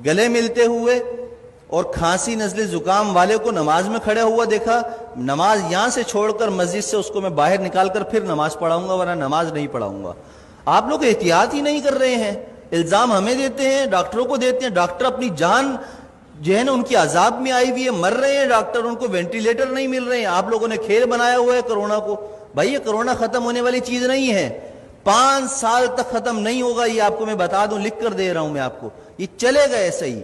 گلے ملتے ہوئے اور کھانسی نزلے زکام والے کو نماز میں کھڑے ہوا دیکھا، نماز یہاں سے چھوڑ کر مسجد سے اس کو میں باہر نکال کر پھر نماز پڑھاؤں گا، ورنہ نماز نہیں پڑھاؤں گا۔ آپ لوگ احتیاط ہی نہیں کر رہے ہیں، الزام ہمیں دیتے ہیں، ڈاکٹروں کو دیتے ہیں، ڈاکٹر اپنی جان جو ہے نا ان کی عذاب میں آئی ہوئی ہے، مر رہے ہیں ڈاکٹر، ان کو وینٹیلیٹر نہیں مل رہے ہیں۔ آپ لوگوں نے کھیل بنایا ہوا ہے کرونا کو۔ بھائی یہ کرونا ختم ہونے والی چیز نہیں ہے، 5 سال تک ختم نہیں ہوگا، یہ آپ کو میں بتا دوں، لکھ کر دے رہا ہوں میں آپ کو، یہ چلے گا ایسا ہی۔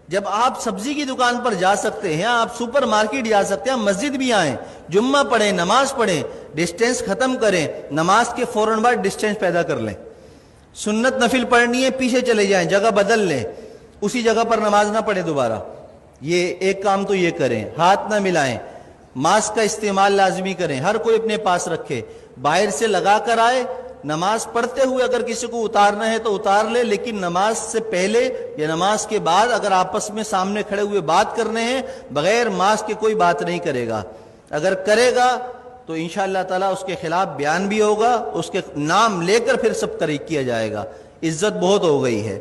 جب آپ سبزی کی دکان پر جا سکتے ہیں، آپ سپر مارکیٹ جا سکتے ہیں، مسجد بھی آئیں، جمعہ پڑھیں، نماز پڑھیں، ڈسٹینس ختم کریں، نماز کے فوراً بعد ڈسٹینس پیدا کر لیں۔ سنت نفل پڑھنی ہے، پیچھے چلے جائیں، جگہ بدل لیں، اسی جگہ پر نماز نہ پڑھیں دوبارہ۔ یہ ایک کام تو یہ کریں، ہاتھ نہ ملائیں، ماسک کا استعمال لازمی کریں، ہر کوئی اپنے پاس رکھے، باہر سے لگا کر آئے، نماز پڑھتے ہوئے اگر کسی کو اتارنا ہے تو اتار لے، لیکن نماز سے پہلے یا نماز کے بعد اگر آپس میں سامنے کھڑے ہوئے بات کرنے ہیں، بغیر ماسک کے کوئی بات نہیں کرے گا۔ اگر کرے گا تو انشاءاللہ تعالیٰ اس کے خلاف بیان بھی ہوگا، اس کے نام لے کر پھر سب طریق کیا جائے گا۔ عزت بہت ہو گئی ہے،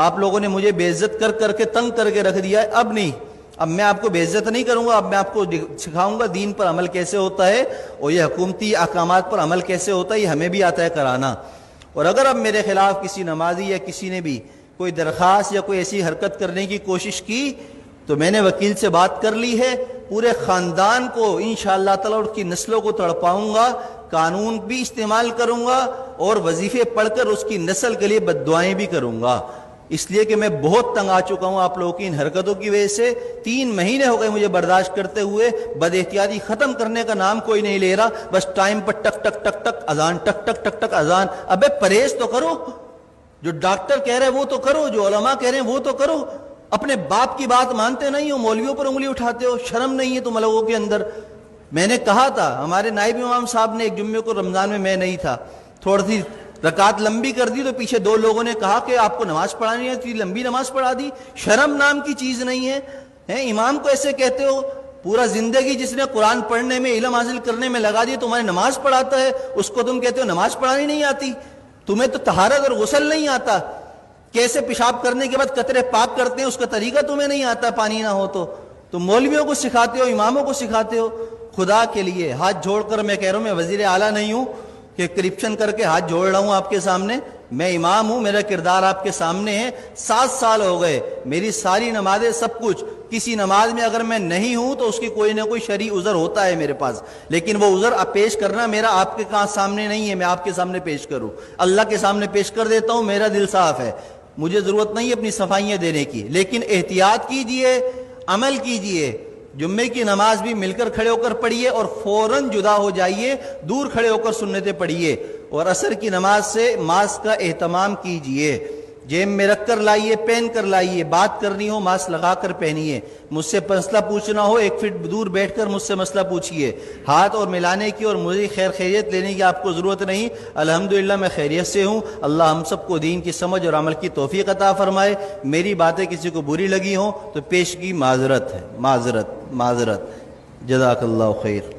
آپ لوگوں نے مجھے بے عزت کر کر کے تنگ کر کے رکھ دیا ہے، اب نہیں، اب میں آپ کو بے عزت نہیں کروں گا، اب میں آپ کو سکھاؤں گا دین پر عمل کیسے ہوتا ہے، اور یہ حکومتی احکامات پر عمل کیسے ہوتا ہے، یہ ہمیں بھی آتا ہے کرانا۔ اور اگر اب میرے خلاف کسی نمازی یا کسی نے بھی کوئی درخواست یا کوئی ایسی حرکت کرنے کی کوشش کی تو میں نے وکیل سے بات کر لی ہے، پورے خاندان کو انشاءاللہ تعالیٰ اور کی نسلوں کو تڑپاؤں گا، قانون بھی استعمال کروں گا، اور وظیفے پڑھ کر اس کی نسل کے لیے بد دعائیں بھی کروں گا، اس لیے کہ میں بہت تنگ آ چکا ہوں آپ لوگوں کی ان حرکتوں کی وجہ سے۔ 3 مہینے ہو گئے مجھے برداشت کرتے ہوئے، بد احتیاطی ختم کرنے کا نام کوئی نہیں لے رہا، بس ٹائم پر ٹک ٹک ٹک ٹک اذان، ٹک ٹک ٹک ٹک اذان۔ ابے پرہیز تو کرو، جو ڈاکٹر کہہ رہے وہ تو کرو، جو علماء کہہ رہے ہیں وہ تو کرو۔ اپنے باپ کی بات مانتے نہیں ہو، مولویوں پر انگلی اٹھاتے ہو، شرم نہیں ہے تم لوگوں کے اندر۔ میں نے کہا تھا، ہمارے نائب امام صاحب نے ایک جمعے کو رمضان میں نہیں تھا، تھوڑی سی رکعت لمبی کر دی تو پیچھے 2 لوگوں نے کہا کہ آپ کو نماز پڑھانی ہے، لمبی نماز پڑھا دی۔ شرم نام کی چیز نہیں ہے، امام کو ایسے کہتے ہو؟ پورا زندگی جس نے قرآن پڑھنے میں، علم حاصل کرنے میں لگا دی، تمہاری نماز پڑھاتا ہے، اس کو تم کہتے ہو نماز پڑھانی نہیں آتی؟ تمہیں تو طہارت اور غسل نہیں آتا، کیسے پیشاب کرنے کے بعد قطرے پاک کرتے ہیں اس کا طریقہ تمہیں نہیں آتا، پانی نہ ہو تو تم مولویوں کو سکھاتے ہو، اماموں کو سکھاتے ہو۔ خدا کے لیے ہاتھ جوڑ کر میں کہہ رہا ہوں، میں وزیر اعلیٰ نہیں ہوں کہ کرپشن کر کے ہاتھ جوڑ رہا ہوں آپ کے سامنے، میں امام ہوں، میرا کردار آپ کے سامنے ہے۔ 7 سال ہو گئے، میری ساری نمازیں سب کچھ، کسی نماز میں اگر میں نہیں ہوں تو اس کی کوئی نہ کوئی شرعی عذر ہوتا ہے میرے پاس، لیکن وہ عذر پیش کرنا میرا آپ کے سامنے نہیں ہے، میں آپ کے سامنے پیش کروں، اللہ کے سامنے پیش کر دیتا ہوں، میرا دل صاف ہے، مجھے ضرورت نہیں اپنی صفائیاں دینے کی۔ لیکن احتیاط کیجئے، عمل کیجئے، جمعے کی نماز بھی مل کر کھڑے ہو کر پڑھیے اور فوراً جدا ہو جائیے، دور کھڑے ہو کر سنتیں پڑھیے، اور عصر کی نماز سے ماسک کا اہتمام کیجئے، جیب میں رکھ کر لائیے، پہن کر لائیے، بات کرنی ہو ماسک لگا کر پہنیے، مجھ سے مسئلہ پوچھنا ہو 1 فٹ دور بیٹھ کر مجھ سے مسئلہ پوچھیے، ہاتھ اور ملانے کی اور مجھے خیریت لینے کی آپ کو ضرورت نہیں، الحمدللہ میں خیریت سے ہوں۔ اللہ ہم سب کو دین کی سمجھ اور عمل کی توفیق عطا فرمائے۔ میری باتیں کسی کو بری لگی ہوں تو پیشگی معذرت ہے، معذرت جزاک اللہ خیر۔